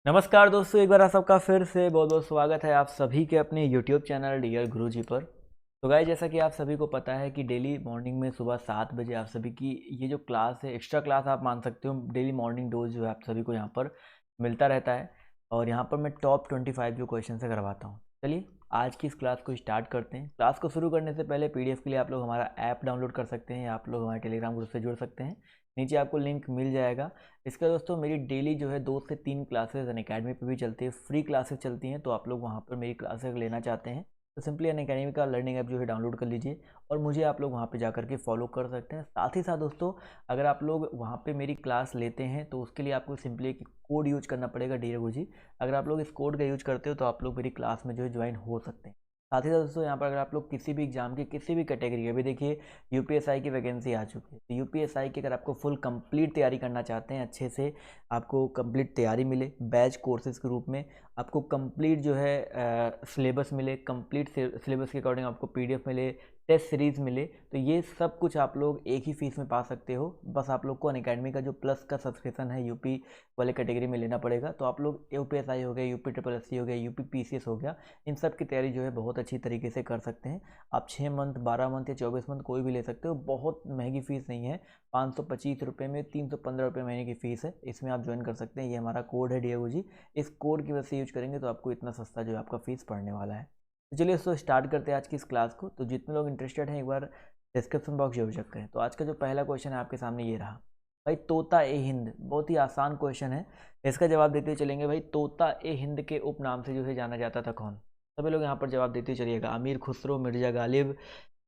नमस्कार दोस्तों, एक बार आप सबका फिर से बहुत बहुत स्वागत है आप सभी के अपने YouTube चैनल डियर गुरुजी पर। तो गाइस, जैसा कि आप सभी को पता है कि डेली मॉर्निंग में सुबह 7 बजे आप सभी की ये जो क्लास है, एक्स्ट्रा क्लास आप मान सकते हो, डेली मॉर्निंग डोज जो है आप सभी को यहाँ पर मिलता रहता है। और यहाँ पर मैं टॉप 25 जो क्वेश्चन से करवाता हूँ। चलिए आज की इस क्लास को स्टार्ट करते हैं। क्लास को शुरू करने से पहले PDF के लिए आप लोग हमारा ऐप डाउनलोड कर सकते हैं या आप लोग हमारे टेलीग्राम ग्रुप से जुड़ सकते हैं। नीचे आपको लिंक मिल जाएगा। इसका दोस्तों मेरी डेली जो है 2 से 3 क्लासेस अनअकैडमी पे भी चलती है, फ्री क्लासेस चलती हैं। तो आप लोग वहाँ पर मेरी क्लासेस लेना चाहते हैं तो सिंपली अनअकैडमी का लर्निंग ऐप जो है डाउनलोड कर लीजिए और मुझे आप लोग वहाँ पे जा करके फॉलो कर सकते हैं। साथ ही साथ दोस्तों, अगर आप लोग वहाँ पे मेरी क्लास लेते हैं तो उसके लिए आपको सिंपली एक कोड यूज करना पड़ेगा, डियर गुरुजी। अगर आप लोग इस कोड का यूज करते हो तो आप लोग मेरी क्लास में जो है ज्वाइन हो सकते हैं। साथ ही साथ दोस्तों, यहाँ पर अगर आप लोग किसी भी एग्जाम की किसी भी कैटेगरी के, अभी देखिए यूपीएसआई की वैकेंसी आ चुकी है, तो यूपीएसआई की अगर आपको फुल कंप्लीट तैयारी करना चाहते हैं, अच्छे से आपको कंप्लीट तैयारी मिले बैच कोर्सेज के रूप में, आपको कंप्लीट जो है सिलेबस मिले, कंप्लीट सिलेबस के अकॉर्डिंग आपको PDF मिले, टेस्ट सीरीज़ मिले, तो ये सब कुछ आप लोग एक ही फीस में पा सकते हो। बस आप लोग को अनअकैडमी का जो प्लस का सब्सक्रिप्शन है यूपी वाले कैटेगरी में लेना पड़ेगा। तो आप लोग यूपीएसआई हो गया, UPSSC हो गया, UPPCS हो गया, इन सब की तैयारी जो है बहुत अच्छी तरीके से कर सकते हैं। आप 6 मंथ, 12 मंथ या 24 मंथ कोई भी ले सकते हो। बहुत महंगी फ़ीस नहीं है, 525 रुपये में 315 रुपये महीने की फ़ीस है। इसमें आप ज्वाइन कर सकते हैं। ये हमारा कोड है डियर जी, इस कोड की वजह से यूज करेंगे तो आपको इतना सस्ता जो है आपका फ़ीस पड़ने वाला है। तो चलिए दोस्तों स्टार्ट करते हैं आज की इस क्लास को। तो जितने लोग इंटरेस्टेड हैं एक बार डिस्क्रिप्शन बॉक्स जरूर चेक करें। तो आज का जो पहला क्वेश्चन है आपके सामने ये रहा, भाई तोता ए हिंद, बहुत ही आसान क्वेश्चन है। इसका जवाब देते हुए चलेंगे। भाई तोता ए हिंद के उपनाम से जो है जाना जाता था कौन? सभी लोग यहाँ पर जवाब देते हुए चलिएगा। अमीर खुसरो, मिर्जा गालिब,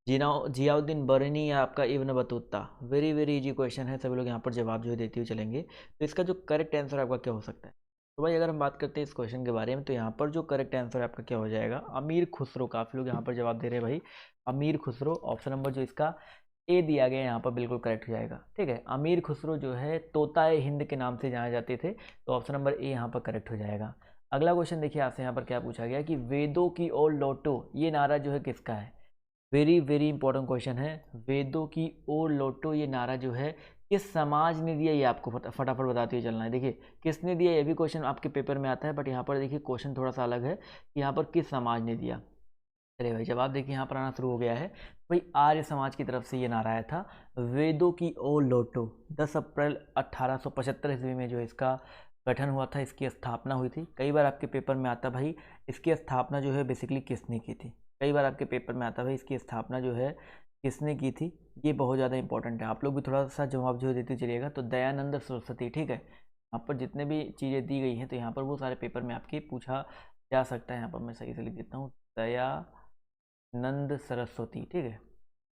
जियाउद्दीन बरनी या आपका Ibn Battuta. Very very easy question है, सभी लोग यहाँ पर जवाब जो है देते हुए चलेंगे। तो इसका जो करेक्ट आंसर आपका क्या हो सकता है? तो भाई अगर हम बात करते हैं इस क्वेश्चन के बारे में तो यहाँ पर जो करेक्ट आंसर आपका क्या हो जाएगा, अमीर खुसरो। काफ़ी लोग यहाँ पर जवाब दे रहे हैं भाई अमीर खुसरो। ऑप्शन नंबर जो इसका ए दिया गया यहाँ पर बिल्कुल करेक्ट हो जाएगा। ठीक है, अमीर खुसरो जो है तोताए हिंद के नाम से जाने जाते थे, तो ऑप्शन नंबर ए यहाँ पर करेक्ट हो जाएगा। अगला क्वेश्चन देखिए आपसे यहाँ पर क्या पूछा गया कि वेदों की ओर लौटो, ये नारा जो है किसका है? वेरी वेरी इंपॉर्टेंट क्वेश्चन है। वेदों की ओर लौटो ये नारा जो है किस समाज ने दिया, ये आपको फटाफट बताते हुए चलना है। देखिए किसने दिया, ये भी क्वेश्चन आपके पेपर में आता है, बट यहाँ पर देखिए क्वेश्चन थोड़ा सा अलग है कि यहाँ पर किस समाज ने दिया। चलिए भाई जवाब देखिए यहाँ पर आना शुरू हो गया है। भाई आर्य समाज की तरफ से ये नारा आया था, वेदों की ओर लौटो। 10 अप्रैल 1875 ईस्वी में जो इसका गठन हुआ था, इसकी स्थापना हुई थी। कई बार आपके पेपर में आता भाई इसकी स्थापना जो है बेसिकली किसने की थी, कई बार आपके पेपर में आता भाई इसकी स्थापना जो है किसने की थी। ये बहुत ज़्यादा इंपॉर्टेंट है, आप लोग भी थोड़ा सा जवाब जो है देते चलिएगा। तो दयानंद सरस्वती। ठीक है, यहाँ पर जितने भी चीज़ें दी गई हैं तो यहाँ पर वो सारे पेपर में आपके पूछा जा सकता है। यहाँ पर मैं सही से लिख देता हूँ, दयानंद सरस्वती। ठीक है,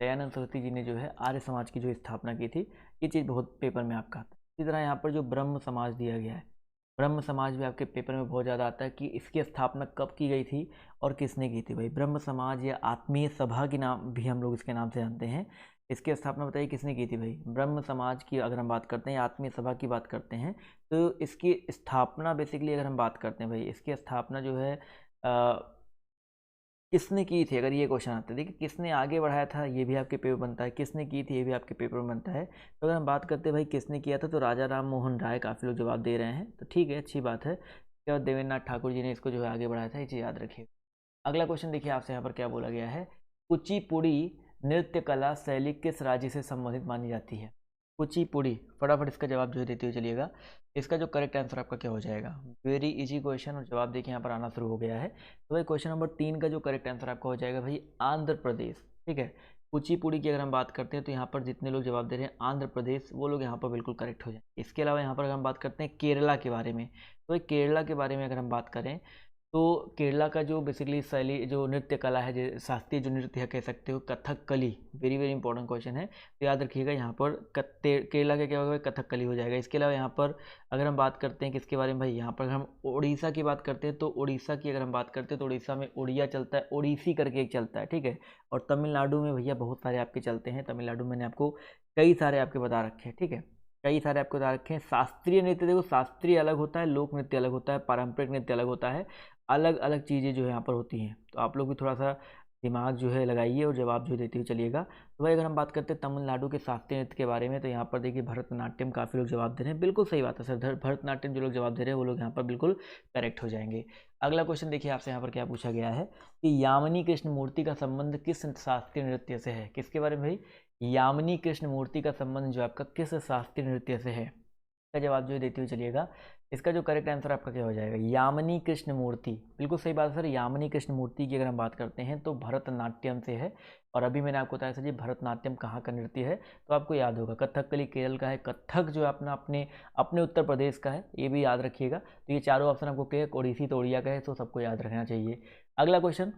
दयानंद सरस्वती जी ने जो है आर्य समाज की जो स्थापना की थी। ये चीज़ बहुत पेपर में आपका आता है। इसी तरह यहाँ पर जो ब्रह्म समाज दिया गया है, ब्रह्म समाज भी आपके पेपर में बहुत ज़्यादा आता है कि इसकी स्थापना कब की गई थी और किसने की थी। भाई ब्रह्म समाज या आत्मीय सभा की नाम भी हम लोग इसके नाम से जानते हैं। इसकी स्थापना बताइए किसने की थी? भाई ब्रह्म समाज की अगर हम बात करते हैं, आत्मीय सभा की बात करते हैं, तो इसकी स्थापना बेसिकली अगर हम बात करते हैं भाई, इसकी स्थापना जो है किसने की थी, अगर ये क्वेश्चन आता है। देखिए किसने आगे बढ़ाया था ये भी आपके पेपर बनता है, किसने की थी ये भी आपके पेपर में बनता है। तो अगर हम बात करते हैं भाई किसने किया था, तो राजा राम मोहन राय। काफ़ी लोग जवाब दे रहे हैं, तो ठीक है, अच्छी बात है। क्या देवेंद्र नाथ ठाकुर जी ने इसको जो है आगे बढ़ाया था, ये चीज़ याद रखिए। अगला क्वेश्चन देखिए आपसे यहाँ पर क्या बोला गया है, कुचिपुड़ी नृत्य कला शैली किस राज्य से संबंधित मानी जाती है? कुचिपुड़ी, फटाफट इसका जवाब जो है देते हुए चलिएगा। इसका जो करेक्ट आंसर आपका क्या हो जाएगा? वेरी इजी क्वेश्चन, और जवाब देखिए यहाँ पर आना शुरू हो गया है। तो भाई क्वेश्चन नंबर 3 का जो करेक्ट आंसर आपका हो जाएगा भाई आंध्र प्रदेश। ठीक है, कुचिपुड़ी की अगर हम बात करते हैं तो यहाँ पर जितने लोग जवाब दे रहे हैं आंध्र प्रदेश, वो लोग यहाँ पर बिल्कुल करेक्ट हो जाए। इसके अलावा यहाँ पर अगर हम बात करते हैं केरला के बारे में, तो भाई केरला के बारे में अगर हम बात करें तो केरला का जो बेसिकली शैली जो नृत्य कला है, जो शास्त्रीय जो नृत्य है कह सकते हो, Kathakali. Very very important question है, तो याद रखिएगा यहाँ पर केरला का क्या होगा, कथकली हो जाएगा। इसके अलावा यहाँ पर अगर हम बात करते हैं किसके बारे में भाई, यहाँ पर हम उड़ीसा की बात करते हैं, तो उड़ीसा की अगर हम बात करते हैं तो उड़ीसा में उड़िया चलता है, ओडिसी करके एक चलता है। ठीक है, और तमिलनाडु में भैया बहुत सारे आपके चलते हैं। तमिलनाडु मैंने आपको कई सारे आपके बता रखे हैं। ठीक है, कई सारे आपको बता रखे हैं। शास्त्रीय नृत्य देखो, शास्त्रीय अलग होता है, लोक नृत्य अलग होता है, पारंपरिक नृत्य अलग होता है, अलग अलग चीज़ें जो है यहाँ पर होती हैं। तो आप लोग भी थोड़ा सा दिमाग जो है लगाइए और जवाब जो देते हुए चलिएगा। तो भाई अगर हम बात करते हैं तमिलनाडु के शास्त्रीय नृत्य के बारे में, तो यहाँ पर देखिए भरतनाट्यम काफ़ी लोग जवाब दे रहे हैं। बिल्कुल सही बात है सर, भरतनाट्यम जो लोग जवाब दे रहे हैं वो लोग यहाँ पर बिल्कुल करेक्ट हो जाएंगे। अगला क्वेश्चन देखिए आपसे यहाँ पर क्या पूछा गया है कि यामिनी कृष्ण मूर्ति का संबंध किस शास्त्रीय नृत्य से है। किसके बारे में भाई? यामिनी कृष्ण मूर्ति का संबंध जो आपका किस शास्त्रीय नृत्य से है, का जवाब जो देते हुए चलिएगा। इसका जो करेक्ट आंसर आपका क्या हो जाएगा? यामिनी कृष्ण मूर्ति। बिल्कुल सही बात है सर, यामिनी कृष्ण मूर्ति की अगर हम बात करते हैं तो भरतनाट्यम से है। और अभी मैंने आपको बताया सर जी भरतनाट्यम कहाँ का नृत्य है, तो आपको याद होगा कथकली केरल का है, कथक जो है अपना अपने उत्तर प्रदेश का है, ये भी याद रखिएगा। तो ये चारों ऑप्शन आपको क्या है? ओडिसी तो ओडिया का है, तो सबको याद रखना चाहिए। अगला क्वेश्चन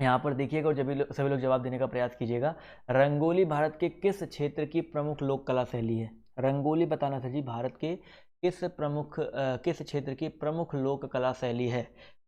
यहाँ पर देखिएगा और सभी लोग जवाब देने का प्रयास कीजिएगा। रंगोली भारत के किस क्षेत्र की प्रमुख लोक कला शैली है? रंगोली बताना सर जी भारत के किस क्षेत्र की प्रमुख लोक कला शैली है।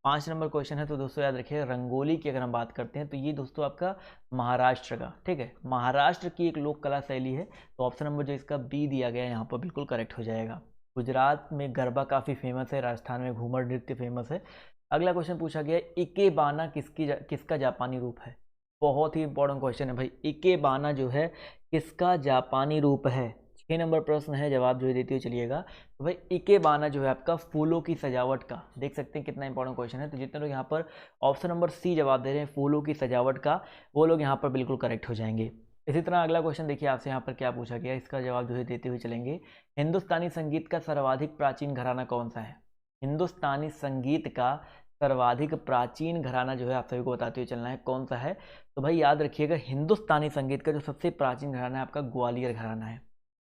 5 नंबर क्वेश्चन है। तो दोस्तों याद रखिए रंगोली की अगर हम बात करते हैं तो ये दोस्तों आपका महाराष्ट्र का, ठीक है, महाराष्ट्र की एक लोक कला शैली है। तो ऑप्शन नंबर जो इसका बी दिया गया है यहाँ पर बिल्कुल करेक्ट हो जाएगा। गुजरात में गरबा काफ़ी फेमस है, राजस्थान में घूमर नृत्य फेमस है। अगला क्वेश्चन पूछा गया इकेबाना किसका जापानी रूप है। बहुत ही इंपॉर्टेंट क्वेश्चन है भाई, इकेबाना जो है किसका जापानी रूप है। 6 नंबर प्रश्न है, जवाब जो है देते हुए चलिएगा। तो भाई इकेबाना जो है आपका फूलों की सजावट का, देख सकते हैं कितना इंपॉर्टेंट क्वेश्चन है। तो जितने लोग यहाँ पर ऑप्शन नंबर सी जवाब दे रहे हैं फूलों की सजावट का, वो लोग यहाँ पर बिल्कुल करेक्ट हो जाएंगे। इसी तरह अगला क्वेश्चन देखिए आपसे यहाँ पर क्या पूछा गया, इसका जवाब जो है देते हुए चलेंगे। हिंदुस्तानी संगीत का सर्वाधिक प्राचीन घराना कौन सा है? हिंदुस्तानी संगीत का सर्वाधिक प्राचीन घराना जो है आप सभी को बताते हुए चलना है, कौन सा है? तो भाई याद रखिएगा हिंदुस्तानी संगीत का जो सबसे प्राचीन घराना है आपका ग्वालियर घराना है।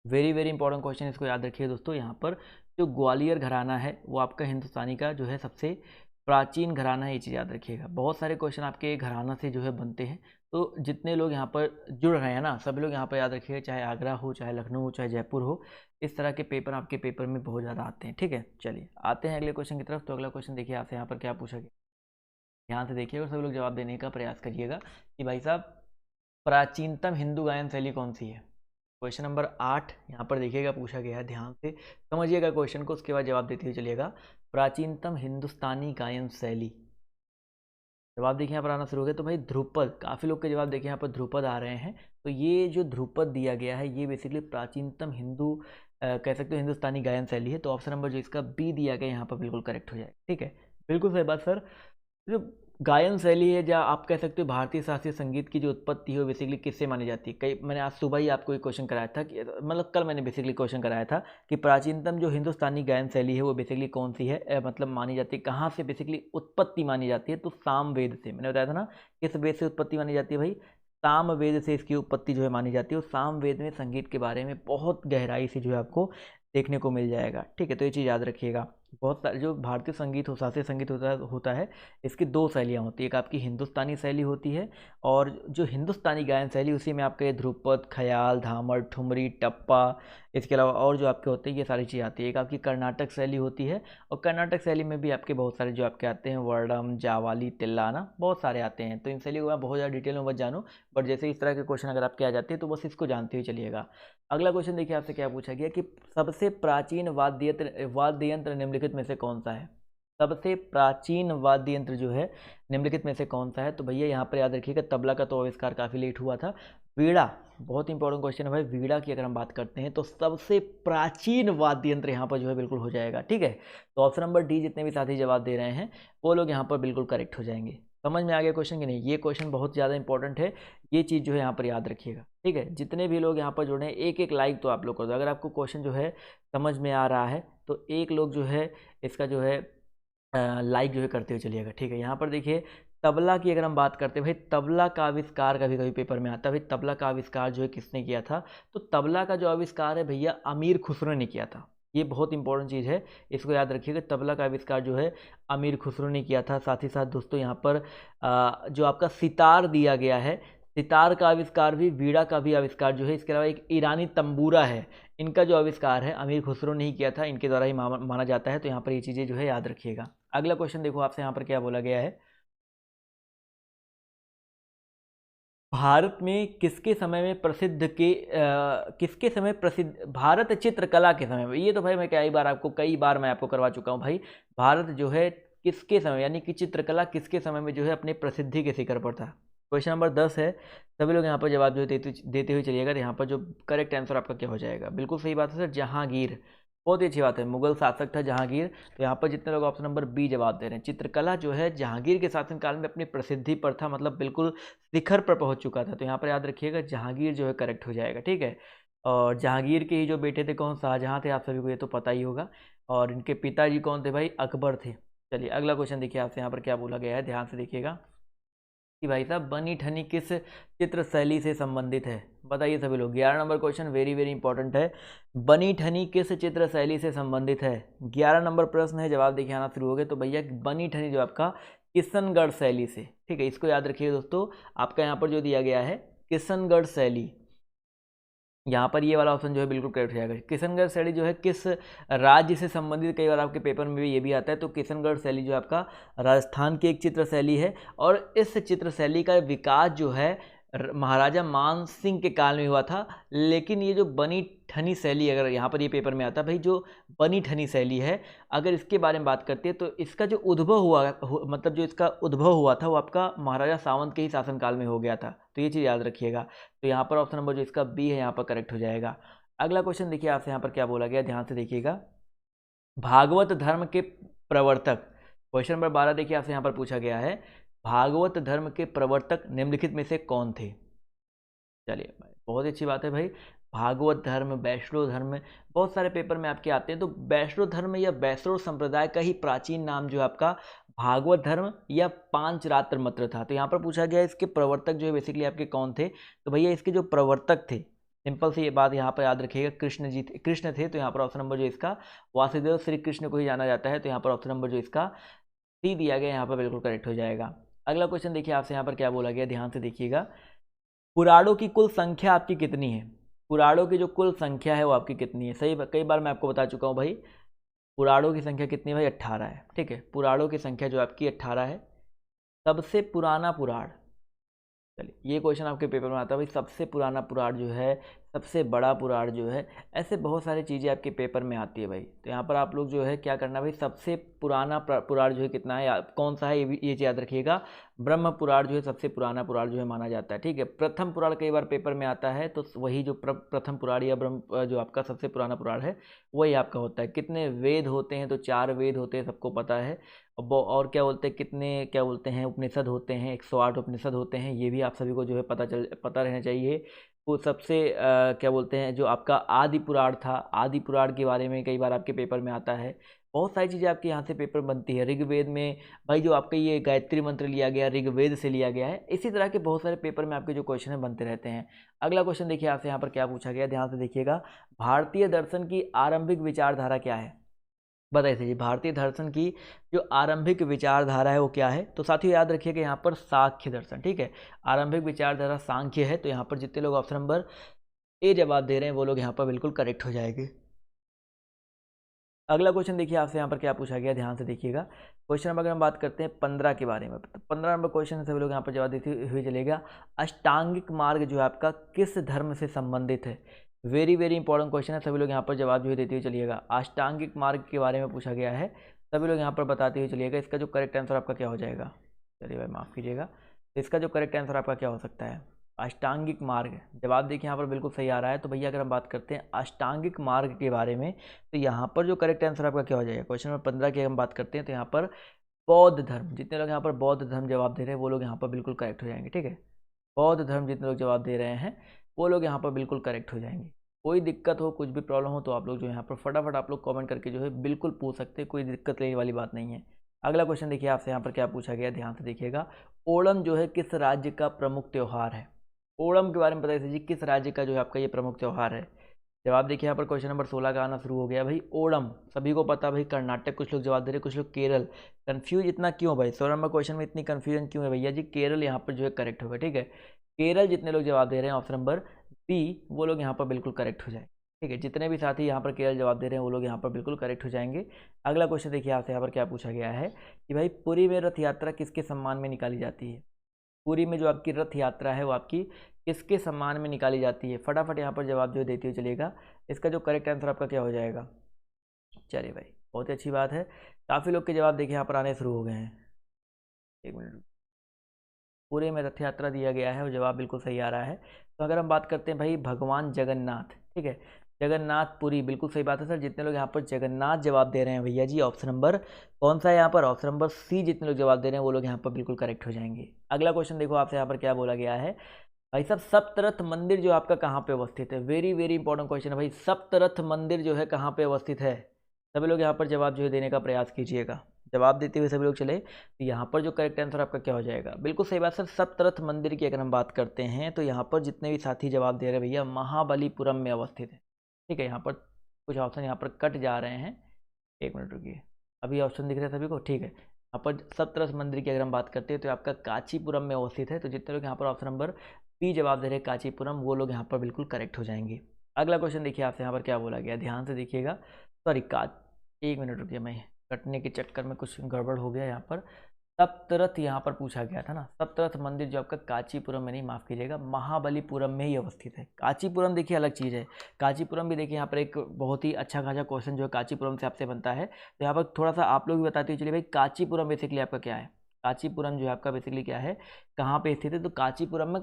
वेरी वेरी इंपॉर्टेंट क्वेश्चन, इसको याद रखिए दोस्तों। यहाँ पर जो ग्वालियर घराना है वो आपका हिंदुस्तानी का जो है सबसे प्राचीन घराना है, ये चीज़ याद रखिएगा। बहुत सारे क्वेश्चन आपके घराना से जो है बनते हैं, तो जितने लोग यहाँ पर जुड़ रहे हैं ना, सभी लोग यहाँ पर याद रखिएगा, चाहे आगरा हो, चाहे लखनऊ हो, चाहे जयपुर हो, इस तरह के पेपर आपके पेपर में बहुत ज़्यादा आते हैं, ठीक है। चलिए आते हैं अगले क्वेश्चन की तरफ। तो अगला क्वेश्चन देखिए आपसे यहाँ पर क्या पूछा गया, ध्यान से देखिएगा और सभी लोग जवाब देने का प्रयास करिएगा कि भाई साहब प्राचीनतम हिंदू गायन शैली कौन सी है। क्वेश्चन नंबर 8 यहाँ पर देखिएगा पूछा गया है, ध्यान से समझिएगा क्वेश्चन को, उसके बाद जवाब देते हुए चलिएगा। प्राचीनतम हिंदुस्तानी गायन शैली, जवाब देखिए यहाँ पर आना शुरू हो गया। तो भाई ध्रुपद, काफ़ी लोग के जवाब देखिए यहाँ पर ध्रुपद आ रहे हैं। तो ये जो ध्रुपद दिया गया है ये बेसिकली प्राचीनतम कह सकते हो हिंदुस्तानी गायन शैली है। तो ऑप्शन नंबर जो इसका बी दिया गया यहाँ पर बिल्कुल करेक्ट हो जाए, ठीक है, बिल्कुल सही बात सर। जो गायन शैली है, या आप कह सकते हो भारतीय शास्त्रीय संगीत की जो उत्पत्ति है वो बेसिकली किससे मानी जाती है। कई मैंने आज सुबह ही आपको एक क्वेश्चन कराया था कि मतलब कल मैंने बेसिकली क्वेश्चन कराया था कि प्राचीनतम जो हिंदुस्तानी गायन शैली है वो बेसिकली कौन सी है, मतलब मानी जाती है, कहाँ से बेसिकली उत्पत्ति मानी जाती है। तो सामवेद से, मैंने बताया था ना किस वेद से उत्पत्ति मानी जाती है भाई, सामवेद से इसकी उत्पत्ति जो है मानी जाती है। और सामवेद में संगीत के बारे में बहुत गहराई से जो है आपको देखने को मिल जाएगा, ठीक है। तो ये चीज़ याद रखिएगा। बहुत सारे जो भारतीय संगीत हो, शास्त्रीय संगीत होता है, इसकी 2 शैलियाँ होती है, एक आपकी हिंदुस्तानी शैली होती है, और जो हिंदुस्तानी गायन शैली उसी में आपके ध्रुपद, ख्याल, धामर, ठुमरी, टप्पा, इसके अलावा और जो आपके होते हैं ये सारी चीज़ आती है। एक आपकी कर्नाटक शैली होती है, और कर्नाटक शैली में भी आपके बहुत सारे जो आपके आते हैं वर्णम, जावाली, तिल्लाना, बहुत सारे आते हैं। तो इन शैली को मैं बहुत ज़्यादा डिटेल में मत जानूँ, बट जैसे इस तरह के क्वेश्चन अगर आपके आ जाते हैं तो बस इसको जानते हुए चलिएगा। अगला क्वेश्चन देखिए आपसे क्या पूछा गया कि सबसे प्राचीन वाद्य यंत्र निम्नलिखित में से कौन सा है। सबसे प्राचीन वाद्य यंत्र जो है निम्नलिखित में से कौन सा है। तो भैया यहाँ पर याद रखिएगा तबला का तो आविष्कार काफ़ी लेट हुआ था। वीणा, बहुत इंपॉर्टेंट क्वेश्चन है भाई, वीणा की अगर हम बात करते हैं तो सबसे प्राचीन वाद्य यंत्र यहाँ पर जो है बिल्कुल हो जाएगा, ठीक है। तो ऑप्शन नंबर डी जितने भी साथी जवाब दे रहे हैं वो लोग यहाँ पर बिल्कुल करेक्ट हो जाएंगे। समझ में आ गया क्वेश्चन कि नहीं? ये क्वेश्चन बहुत ज़्यादा इंपॉर्टेंट है, ये चीज़ जो है यहाँ पर याद रखिएगा, ठीक है। जितने भी लोग यहाँ पर जुड़े हैं एक एक लाइक तो आप लोग कर दो, अगर आपको क्वेश्चन जो है समझ में आ रहा है तो एक लोग जो है इसका जो है लाइक जो है करते हुए चलिएगा, ठीक है। यहाँ पर देखिए तबला की अगर हम बात करते हैं भाई, तबला का आविष्कार कभी कभी पेपर में आता है भाई, तबला का आविष्कार जो है किसने किया था। तो तबला का जो आविष्कार है भैया अमीर खुसरो ने किया था, ये बहुत इंपॉर्टेंट चीज़ है, इसको याद रखिएगा। तबला का आविष्कार जो है अमीर खुसरो ने किया था। साथ ही साथ दोस्तों यहाँ पर जो आपका सितार दिया गया है, सितार का आविष्कार भी, वीणा का भी आविष्कार जो है, इसके अलावा एक ईरानी तंबूरा है, इनका जो आविष्कार है अमीर खुसरो ने ही किया था, इनके द्वारा ही माना जाता है। तो यहाँ पर ये चीज़ें जो है याद रखिएगा। अगला क्वेश्चन देखो आपसे यहाँ पर क्या बोला गया है, भारत में किसके समय प्रसिद्ध भारत चित्रकला के समय में, ये तो भाई मैं कई बार मैं आपको करवा चुका हूँ भाई। भारत जो है किसके समय, यानी कि चित्रकला किसके समय में जो है अपने प्रसिद्धि के शिखर पर था। क्वेश्चन नंबर 10 है, सभी लोग यहाँ पर जवाब जो देते हुए चलिएगा। तो यहाँ पर जो करेक्ट आंसर आपका क्या हो जाएगा? बिल्कुल सही बात है सर, जहांगीर। बहुत ही अच्छी बात है, मुगल शासक था जहांगीर। तो यहाँ पर जितने लोग ऑप्शन नंबर बी जवाब दे रहे हैं, चित्रकला जो है जहांगीर के शासनकाल में अपनी प्रसिद्धि पर था, मतलब बिल्कुल शिखर पर पहुंच चुका था। तो यहाँ पर याद रखिएगा जहांगीर जो है करेक्ट हो जाएगा, ठीक है। और जहांगीर के ही जो बेटे थे कौन? शाहजहां थे, आप सभी को ये तो पता ही होगा। और इनके पिताजी कौन थे भाई? अकबर थे। चलिए अगला क्वेश्चन देखिए आपसे यहाँ पर क्या बोला गया है, ध्यान से देखिएगा कि भाई साहब बनी ठनी किस चित्र शैली से संबंधित है? बताइए सभी लोग। 11 number question very very important है। बनी ठनी किस चित्र शैली से संबंधित है? 11 नंबर प्रश्न है, जवाब देखिए आना शुरू हो गए। तो भैया बनी ठनी जो आपका किशनगढ़ शैली से, ठीक है, इसको याद रखिए दोस्तों। आपका यहाँ पर जो दिया गया है किशनगढ़ शैली, यहाँ पर ये वाला ऑप्शन जो है बिल्कुल करेक्ट हो जाएगा। किशनगढ़ शैली जो है किस राज्य से संबंधित, कई बार आपके पेपर में भी ये भी आता है। तो किशनगढ़ शैली जो आपका राजस्थान की एक चित्र शैली है, और इस चित्र शैली का विकास जो है महाराजा मान सिंह के काल में हुआ था। लेकिन ये जो बनी ठनी शैली, अगर यहाँ पर ये पेपर में आता है भाई, जो बनी ठनी शैली है, अगर इसके बारे में बात करते हैं तो इसका जो उद्भव मतलब जो इसका उद्भव हुआ था वो आपका महाराजा सावंत के ही शासनकाल में हो गया था। तो ये चीज़ याद रखिएगा। तो यहाँ पर ऑप्शन नंबर जो इसका बी है यहाँ पर करेक्ट हो जाएगा। अगला क्वेश्चन देखिए आपसे यहाँ पर क्या बोला गया, ध्यान से देखिएगा। भागवत धर्म के प्रवर्तक, क्वेश्चन नंबर 12 देखिए आपसे यहाँ पर पूछा गया है, भागवत धर्म के प्रवर्तक निम्नलिखित में से कौन थे? चलिए भाई, बहुत अच्छी बात है भाई। भागवत धर्म, वैष्णव धर्म, बहुत सारे पेपर में आपके आते हैं। तो वैष्णव धर्म या वैष्णव संप्रदाय का ही प्राचीन नाम जो है आपका भागवत धर्म या पांचरात्र मंत्र था। तो यहाँ पर पूछा गया इसके प्रवर्तक जो है बेसिकली आपके कौन थे? तो भैया इसके जो प्रवर्तक थे, सिंपल सी ये बात यहाँ पर याद रखिएगा, कृष्ण जी थे, कृष्ण थे। तो यहाँ पर ऑप्शन नंबर जो इसका वासुदेव श्री कृष्ण को ही जाना जाता है। तो यहाँ पर ऑप्शन नंबर जो इसका सी दिया गया यहाँ पर बिल्कुल करेक्ट हो जाएगा। अगला क्वेश्चन देखिए आपसे यहाँ पर क्या बोला गया, ध्यान से देखिएगा। पुराणों की कुल संख्या आपकी कितनी है? पुराणों की जो कुल संख्या है वो आपकी कितनी है? सही, कई बार मैं आपको बता चुका हूँ भाई, पुराणों की संख्या कितनी है भाई? 18 है, ठीक है। पुराणों की संख्या जो आपकी 18 है। सबसे पुराना पुराण, चलिए ये क्वेश्चन आपके पेपर में आता है भाई, सबसे पुराना पुराण जो है, सबसे बड़ा पुराण जो है, ऐसे बहुत सारी चीज़ें आपके पेपर में आती है भाई। तो यहाँ पर आप लोग जो है क्या करना भाई, सबसे पुराना पुराण जो है कितना है, कौन सा है, ये चीज़ याद रखिएगा। ब्रह्म पुराण जो है सबसे पुराना पुराण जो है माना जाता है, ठीक है। प्रथम पुराण कई बार पेपर में आता है, तो वही जो प्रथम पुराण या ब्रह्म जो आपका सबसे पुराना पुराण है वही आपका होता है। कितने वेद होते हैं? तो 4 वेद होते हैं, सबको पता है। और क्या बोलते हैं, कितने क्या बोलते हैं उपनिषद होते हैं? 108 उपनिषद होते हैं, ये भी आप सभी को जो है पता रहना चाहिए। वो सबसे क्या बोलते हैं, जो आपका आदि पुराण था, आदि पुराण के बारे में कई बार आपके पेपर में आता है। बहुत सारी चीज़ें आपके यहाँ से पेपर बनती है। ऋग्वेद में भाई जो आपका ये गायत्री मंत्र लिया गया, ऋग्वेद से लिया गया है। इसी तरह के बहुत सारे पेपर में आपके जो क्वेश्चन है बनते रहते हैं। अगला क्वेश्चन देखिए आपसे यहाँ पर क्या पूछा गया, ध्यान से देखिएगा। भारतीय दर्शन की आरंभिक विचारधारा क्या है? बताइए जी, भारतीय दर्शन की जो आरंभिक विचारधारा है वो क्या है? तो साथियों याद रखिएगा यहाँ पर सांख्य दर्शन, ठीक है। आरंभिक विचारधारा सांख्य है। तो यहाँ पर जितने लोग ऑप्शन नंबर ए जवाब दे रहे हैं वो लोग यहाँ पर बिल्कुल करेक्ट हो जाएंगे। अगला क्वेश्चन देखिए आपसे यहाँ पर क्या पूछा गया, ध्यान से देखिएगा। क्वेश्चन नंबर अगर हम बात करते हैं 15 के बारे में, तो 15 नंबर क्वेश्चन सभी लोग यहाँ पर जवाब देते हुए चलेगा। अष्टांगिक मार्ग जो है आपका किस धर्म से संबंधित है? वेरी वेरी इंपॉर्टेंट क्वेश्चन है, सभी लोग यहाँ पर जवाब जो है देते हुए चलिएगा। अष्टांगिक मार्ग के बारे में पूछा गया है, सभी लोग यहाँ पर बताते हुए चलिएगा। इसका जो करेक्ट आंसर आपका क्या हो जाएगा? चलिए भाई माफ़ कीजिएगा, तो इसका जो करेक्ट आंसर आपका क्या हो सकता है? अष्टांगिक मार्ग। जवाब देखिए यहाँ पर बिल्कुल सही आ रहा है। तो भैया अगर हम बात करते हैं अष्टांगिक मार्ग के बारे में, तो यहाँ पर जो करेक्ट आंसर आपका क्या हो जाएगा? क्वेश्चन नंबर 15 की हम बात करते हैं तो यहाँ पर बौद्ध धर्म, जितने लोग यहाँ पर बौद्ध धर्म जवाब दे रहे हैं वो लोग यहाँ पर बिल्कुल करेक्ट हो जाएंगे, ठीक है। बौद्ध धर्म जितने लोग जवाब दे रहे हैं वो लोग यहाँ पर बिल्कुल करेक्ट हो जाएंगे। कोई दिक्कत हो, कुछ भी प्रॉब्लम हो, तो आप लोग जो यहाँ पर फटाफट आप लोग कमेंट करके जो है बिल्कुल पूछ सकते हैं, कोई दिक्कत लेने वाली बात नहीं है। अगला क्वेश्चन देखिए आपसे यहाँ पर क्या पूछा गया, ध्यान से देखिएगा। ओणम जो है किस राज्य का प्रमुख त्यौहार है? ओणम के बारे में बताइए जी, किस राज्य का जो है आपका ये प्रमुख त्यौहार है? जवाब देखिए यहाँ पर क्वेश्चन नंबर 16 का आना शुरू हो गया भाई। ओणम सभी को पता भाई, कर्नाटक, कुछ लोग जवाब दे रहे, कुछ लोग केरल। कंफ्यूज इतना क्यों भाई? 16 नंबर क्वेश्चन में इतनी कंफ्यूजन क्यों है भैया जी? केरल यहाँ पर जो है करेक्ट होगा, ठीक है। केरल जितने लोग जवाब दे रहे हैं ऑप्शन नंबर बी, वो लोग यहाँ पर बिल्कुल करेक्ट हो जाए, ठीक है। जितने भी साथी यहाँ पर केरल जवाब दे रहे हैं वो लोग यहाँ पर बिल्कुल करेक्ट हो जाएंगे। अगला क्वेश्चन देखिए आपसे यहाँ पर क्या पूछा गया है कि भाई पुरी में रथ यात्रा किसके सम्मान में निकाली जाती है? पुरी में जो आपकी रथ यात्रा है वो आपकी किसके सम्मान में निकाली जाती है? फटाफट यहाँ पर जवाब जो देते हुए चलिएगा। इसका जो करेक्ट आंसर आपका क्या हो जाएगा? चलिए भाई बहुत ही अच्छी बात है, काफ़ी लोग के जवाब देखिए यहाँ पर आने शुरू हो गए हैं। एक मिनट। पूरे में रथ यात्रा दिया गया है और जवाब बिल्कुल सही आ रहा है। तो अगर हम बात करते हैं भाई भगवान जगन्नाथ, ठीक है, जगन्नाथपुरी, बिल्कुल सही बात है सर। जितने लोग यहाँ पर जगन्नाथ जवाब दे रहे हैं भैया जी, ऑप्शन नंबर कौन सा है यहाँ पर, ऑप्शन नंबर सी, जितने लोग जवाब दे रहे हैं वो लोग यहाँ पर बिल्कुल करेक्ट हो जाएंगे। अगला क्वेश्चन देखो आपसे यहाँ पर क्या बोला गया है भाई साहब, सप्तरथ मंदिर जो आपका कहाँ पे अवस्थित है। वेरी वेरी इंपॉर्टेंट क्वेश्चन है भाई, सप्तरथ मंदिर जो है कहाँ पे अवस्थित है। सभी लोग यहाँ पर जवाब जो है देने का प्रयास कीजिएगा। जवाब देते हुए सभी लोग चले तो यहाँ पर जो करेक्ट आंसर आपका क्या हो जाएगा, बिल्कुल सही बात सर। सप्तरथ मंदिर की अगर हम बात करते हैं तो यहाँ पर जितने भी साथी जवाब दे रहे हैं भैया, महाबलीपुरम में अवस्थित है, ठीक है। यहाँ पर कुछ ऑप्शन यहाँ पर कट जा रहे हैं, एक मिनट रुकिए, अभी ऑप्शन दिख रहे हैं सभी को, ठीक है। यहाँ पर सप्तरथ मंदिर की अगर हम बात करते हैं तो आपका कांचीपुरम में अवस्थित है। तो जितने लोग यहाँ पर ऑप्शन नंबर बी जवाब दे रहे हैं कांचीपुरम, वो लोग यहाँ पर बिल्कुल करेक्ट हो जाएंगे। अगला क्वेश्चन देखिए आपसे यहाँ पर क्या बोला गया, ध्यान से देखिएगा। सॉरी एक मिनट रुकिए, मैं कटने के चक्कर में कुछ गड़बड़ हो गया। यहाँ पर सप्तरथ यहाँ पर पूछा गया था ना, सप्तरथ मंदिर जो आपका कांचीपुरम में नहीं, माफ़ कीजिएगा, महाबलीपुरम में ही अवस्थित है। कांचीपुरम देखिए अलग चीज़ है, कांचीपुरम भी देखिए यहाँ पर एक बहुत ही अच्छा खासा क्वेश्चन जो है कांचीपुरम से आपसे बनता है। तो यहाँ पर थोड़ा सा आप लोग भी बताते हुए चलिए भाई, कांचीपुरम बेसिकली आपका क्या है, कांचीपुरम जो है आपका बेसिकली क्या है, कहाँ पे स्थित है। तो कांचीपुरम में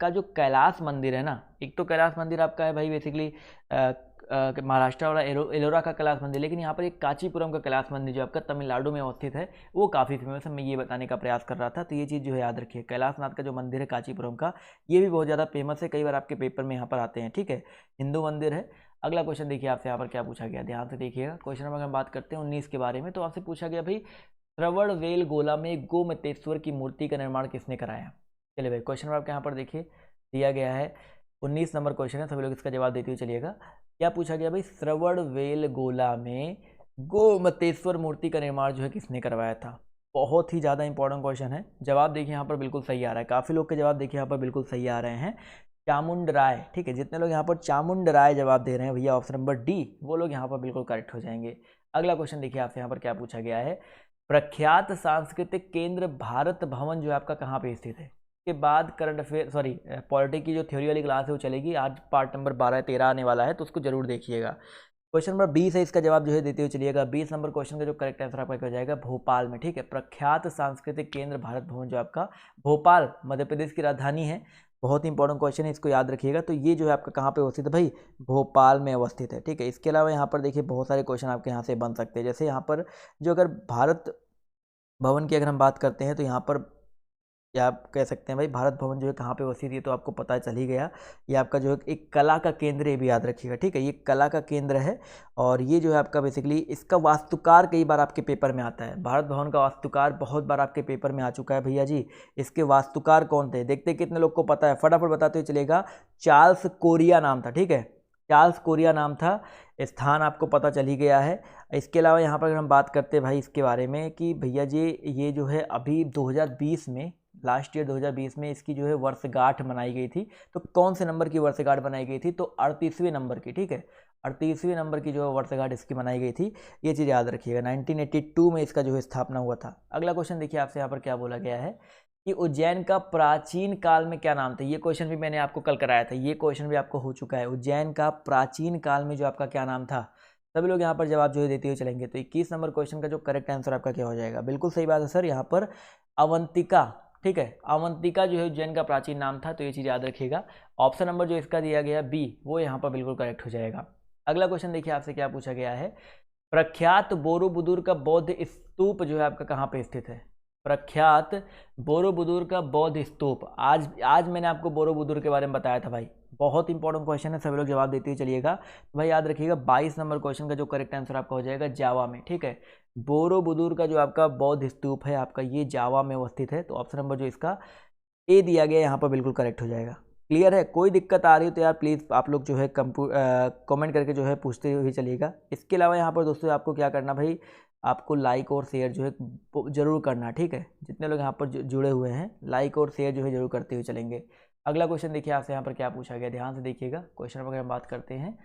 का जो कैलाश मंदिर है ना, एक तो कैलाश मंदिर आपका है भाई बेसिकली महाराष्ट्र वाला एलोरा का कैलाश मंदिर, लेकिन यहाँ पर एक कांचीपुरम का कैलाश मंदिर जो आपका तमिलनाडु में अवस्थित है, वो काफ़ी फेमस है। मैं ये बताने का प्रयास कर रहा था, तो ये चीज़ जो है याद रखिए, कैलाशनाथ का जो मंदिर है कांचीपुरम का, ये भी बहुत ज़्यादा फेमस है, कई बार आपके पेपर में यहाँ पर आते हैं, ठीक है, हिंदू मंदिर है। अगला क्वेश्चन देखिए आपसे यहाँ पर क्या पूछा गया, ध्यान से देखिएगा। क्वेश्चन नंबर हम बात करते हैं 19 के बारे में, तो आपसे पूछा गया भाई, श्रवणबेल गोला में गोमतेश्वर की मूर्ति का निर्माण किसने कराया। चलिए भाई, क्वेश्चन नंबर आपके यहाँ पर देखिए दिया गया है, 19 नंबर क्वेश्चन है, सभी लोग इसका जवाब देते हुए चलिएगा। क्या पूछा गया भाई, श्रवणबेल गोला में गोमतेश्वर मूर्ति का निर्माण जो है किसने करवाया था। बहुत ही ज़्यादा इंपॉर्टेंट क्वेश्चन है। जवाब देखिए यहाँ पर बिल्कुल सही आ रहा है, काफ़ी लोग के जवाब देखिए यहाँ पर बिल्कुल सही आ रहे हैं, चामुंड राय, ठीक है। जितने लोग यहाँ पर चामुंड राय जवाब दे रहे हैं भैया, ऑप्शन नंबर डी, वो लोग यहाँ पर बिल्कुल करेक्ट हो जाएंगे। अगला क्वेश्चन देखिए आपसे यहाँ पर क्या पूछा गया है, प्रख्यात सांस्कृतिक केंद्र भारत भवन जो है आपका कहाँ पे स्थित है। के बाद करंट अफेयर सॉरी पॉलिटिक्स की जो थ्योरी वाली क्लास है वो चलेगी, आज पार्ट नंबर 12-13 आने वाला है, तो उसको जरूर देखिएगा। क्वेश्चन नंबर 20 है, इसका जवाब जो है देते हुए चलिएगा। 20 नंबर क्वेश्चन का जो करेक्ट आंसर आपका क्या हो जाएगा, भोपाल में, ठीक है। प्रख्यात सांस्कृतिक केंद्र भारत भवन जो आपका भोपाल मध्य प्रदेश की राजधानी है, बहुत ही इंपॉर्टेंट क्वेश्चन है, इसको याद रखिएगा। तो ये जो है आपका कहाँ पे अवस्थित है भाई, भोपाल में अवस्थित है, ठीक है। इसके अलावा यहाँ पर देखिए बहुत सारे क्वेश्चन आपके यहाँ से बन सकते हैं, जैसे यहाँ पर जो अगर भारत भवन की अगर हम बात करते हैं तो यहाँ पर या आप कह सकते हैं भाई भारत भवन जो है कहाँ पे अवस्थित है, तो आपको पता चल ही गया, ये आपका जो है एक कला का केंद्र, ये भी याद रखिएगा, ठीक है। ये कला का केंद्र है और ये जो है आपका बेसिकली इसका वास्तुकार कई बार आपके पेपर में आता है। भारत भवन का वास्तुकार बहुत बार आपके पेपर में आ चुका है भैया जी। इसके वास्तुकार कौन थे, देखते कितने लोग को पता है, फटाफट बताते हुए चलेगा। चार्ल्स कोरिया नाम था, ठीक है, चार्ल्स कोरिया नाम था। स्थान आपको पता चल ही गया है। इसके अलावा यहाँ पर अगर हम बात करते हैं भाई इसके बारे में कि भैया जी ये जो है अभी 2020 में, लास्ट ईयर 2020 में इसकी जो है वर्षगांठ मनाई गई थी। तो कौन से नंबर की वर्षगांठ बनाई गई थी, तो 38वें नंबर की, ठीक है, 38वें नंबर की जो है वर्षगांठ इसकी मनाई गई थी, ये चीज़ याद रखिएगा। 1982 में इसका जो है स्थापना हुआ था। अगला क्वेश्चन देखिए आपसे यहाँ पर क्या बोला गया है कि उज्जैन का प्राचीन काल में क्या नाम था। ये क्वेश्चन भी मैंने आपको कल कराया था, ये क्वेश्चन भी आपको हो चुका है। उज्जैन का प्राचीन काल में जो आपका क्या नाम था, सभी लोग यहाँ पर जवाब जो है देते हुए चलेंगे। तो 21 नंबर क्वेश्चन का जो करेक्ट आंसर आपका क्या हो जाएगा, बिल्कुल सही बात है सर, यहाँ पर अवंतिका, ठीक है, अवंतिका जो है उज्जैन का प्राचीन नाम था। तो ये चीज़ याद रखिएगा। ऑप्शन नंबर जो इसका दिया गया बी, वो यहाँ पर बिल्कुल करेक्ट हो जाएगा। अगला क्वेश्चन देखिए आपसे क्या पूछा गया है, प्रख्यात बोरोबुदुर का बौद्ध स्तूप जो है आपका कहाँ पे स्थित है। प्रख्यात बोरोबुदुर का बौद्ध स्तूप, आज मैंने आपको बोरोबुदुर के बारे में बताया था भाई, बहुत इंपॉर्टेंट क्वेश्चन है, सभी लोग जवाब देते हुए चलिएगा। तो भाई याद रखिएगा 22 नंबर क्वेश्चन का जो करेक्ट आंसर आपका हो जाएगा जावा में, ठीक है। बोरोबुदुर का जो आपका बौद्ध स्तूप है आपका ये जावा में अवस्थित है। तो ऑप्शन नंबर जो इसका ए दिया गया यहाँ पर बिल्कुल करेक्ट हो जाएगा। क्लियर है, कोई दिक्कत आ रही है तो यार प्लीज़ आप लोग जो है कमेंट करके जो है पूछते हुए चलिएगा। इसके अलावा यहाँ पर दोस्तों आपको क्या करना भाई, आपको लाइक और शेयर जो है जरूर करना, ठीक है। जितने लोग यहाँ पर जुड़े हुए हैं लाइक और शेयर जो है जरूर करते हुए चलेंगे। अगला क्वेश्चन देखिए आपसे यहाँ पर क्या पूछा गया, ध्यान से देखिएगा। क्वेश्चन पर हम बात करते हैं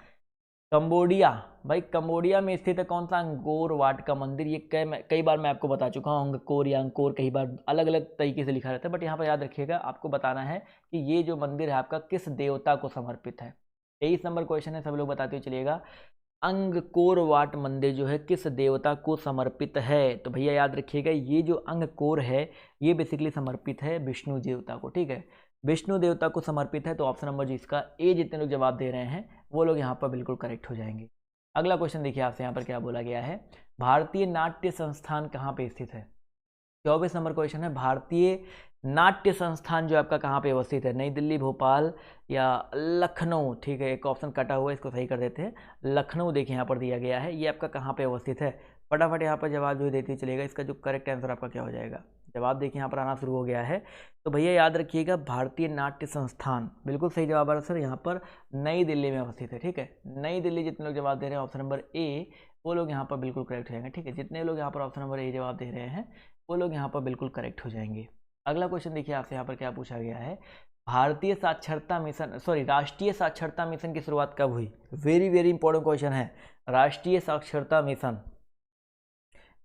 कंबोडिया, भाई कंबोडिया में स्थित है कौन सा अंगोर वाट का मंदिर। ये कई बार मैं आपको बता चुका हूँ, अंगकोर या अंकोर कई बार अलग अलग तरीके से लिखा रहता है, बट यहाँ पर याद रखिएगा आपको बताना है कि ये जो मंदिर है आपका किस देवता को समर्पित है। 23 नंबर क्वेश्चन है, सब लोग बताते हुए चलिएगा। अंगकोर वाट मंदिर जो है किस देवता को समर्पित है? तो भैया याद रखिएगा, ये जो अंगकोर है ये बेसिकली समर्पित है विष्णु देवता को, ठीक है, विष्णु देवता को समर्पित है। तो ऑप्शन नंबर जी इसका ए जितने लोग जवाब दे रहे हैं वो लोग यहाँ पर बिल्कुल करेक्ट हो जाएंगे। अगला क्वेश्चन देखिए आपसे यहाँ पर क्या बोला गया है, भारतीय नाट्य संस्थान कहाँ पे स्थित है? 24 नंबर क्वेश्चन है, भारतीय नाट्य संस्थान जो आपका कहाँ पे अवस्थित है? नई दिल्ली, भोपाल या लखनऊ? ठीक है, एक ऑप्शन कटा हुआ है, इसको सही कर देते हैं। लखनऊ देखिए यहाँ पर दिया गया है, ये आपका कहाँ पे अवस्थित है? फटाफट यहाँ पर जवाब जो देते चलेगा, इसका जो करेक्ट आंसर आपका क्या हो जाएगा? जवाब देखिए यहाँ पर आना शुरू हो गया है। तो भैया याद रखिएगा, भारतीय नाट्य संस्थान बिल्कुल सही जवाब आ रहा है सर, यहाँ पर नई दिल्ली में अवस्थित है, ठीक है, नई दिल्ली। जितने लोग जवाब दे रहे हैं ऑप्शन नंबर ए, वो लोग यहाँ पर बिल्कुल करेक्ट हो जाएंगे, ठीक है, जितने लोग यहाँ पर ऑप्शन नंबर ए जवाब दे रहे हैं वो लोग यहाँ पर बिल्कुल करेक्ट हो जाएंगे। अगला क्वेश्चन देखिए आपसे यहाँ पर क्या पूछा गया है, भारतीय साक्षरता मिशन, सॉरी, राष्ट्रीय साक्षरता मिशन की शुरुआत कब हुई? वेरी वेरी इंपॉर्टेंट क्वेश्चन है, राष्ट्रीय साक्षरता मिशन।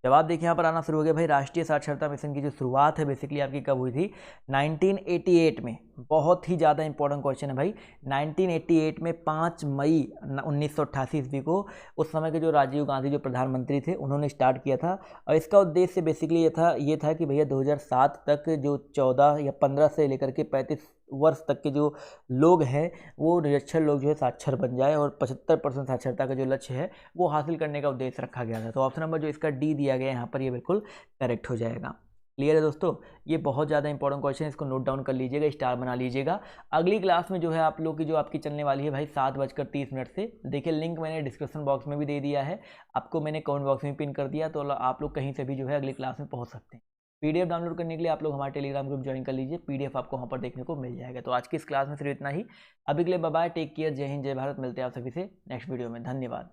जवाब देखिए यहाँ पर आना शुरू हो गया भाई, राष्ट्रीय साक्षरता मिशन की जो शुरुआत है बेसिकली आपकी कब हुई थी? 1988 में। बहुत ही ज़्यादा इंपॉर्टेंट क्वेश्चन है भाई। 1988 में 5 मई 1988 ईस्वी को उस समय के जो राजीव गांधी जो प्रधानमंत्री थे उन्होंने स्टार्ट किया था। और इसका उद्देश्य बेसिकली ये था कि भैया 2007 तक जो 14 या 15 से लेकर के 35 वर्ष तक के जो लोग हैं वो निरक्षर लोग जो है साक्षर बन जाए, और 75% साक्षरता का जो लक्ष्य है वो हासिल करने का उद्देश्य रखा गया था। तो ऑप्शन नंबर जो इसका डी दिया गया है यहाँ पर ये बिल्कुल करेक्ट हो जाएगा। क्लियर है दोस्तों, ये बहुत ज़्यादा इंपॉर्टेंट क्वेश्चन है, इसको नोट डाउन कर लीजिएगा, स्टार बना लीजिएगा। अगली क्लास में जो है आप लोग की जो आपकी चलने वाली है भाई 7:30 से, देखिए लिंक मैंने डिस्क्रिप्शन बॉक्स में भी दे दिया है, आपको मैंने कमेंट बॉक्स में पिन कर दिया, तो आप लोग कहीं से भी जो है अगली क्लास में पहुँच सकते हैं। पीडीएफ डाउनलोड करने के लिए आप लोग हमारे टेलीग्राम ग्रुप ज्वाइन कर लीजिए, पीडीएफ आपको वहाँ पर देखने को मिल जाएगा। तो आज की इस क्लास में सिर्फ इतना ही, अभी के लिए बाय बाय, टेक केयर, जय हिंद, जय भारत। मिलते हैं आप सभी से नेक्स्ट वीडियो में, धन्यवाद।